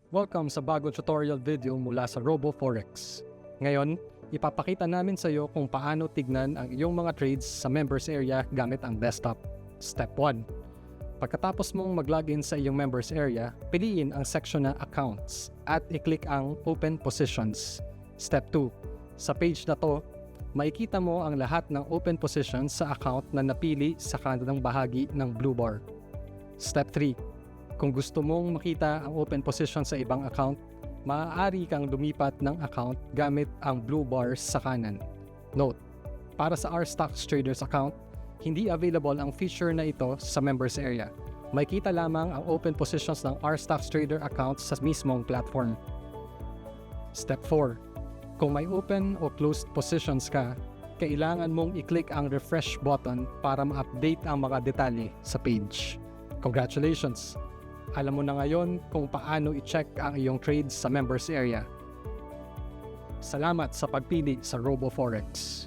Welcome sa bagong tutorial video mula sa RoboForex. Ngayon, ipapakita namin sa iyo kung paano tignan ang iyong mga trades sa members area gamit ang desktop. Step 1. Pagkatapos mong mag-login sa iyong members area, piliin ang section na Accounts at i-click ang Open Positions. Step 2. Sa page na to, makikita mo ang lahat ng open positions sa account na napili sa kanang bahagi ng blue bar. Step 3. Kung gusto mong makita ang open position sa ibang account, maaari kang lumipat ng account gamit ang blue bars sa kanan. Note, para sa RStocks Traders account, hindi available ang feature na ito sa members area. Makikita lamang ang open positions ng RStocks Trader account sa mismong platform. Step 4. Kung may open o closed positions ka, kailangan mong i-click ang refresh button para ma-update ang mga detalye sa page. Congratulations! Alam mo na ngayon kung paano i-check ang iyong trades sa members area. Salamat sa pagpili sa RoboForex.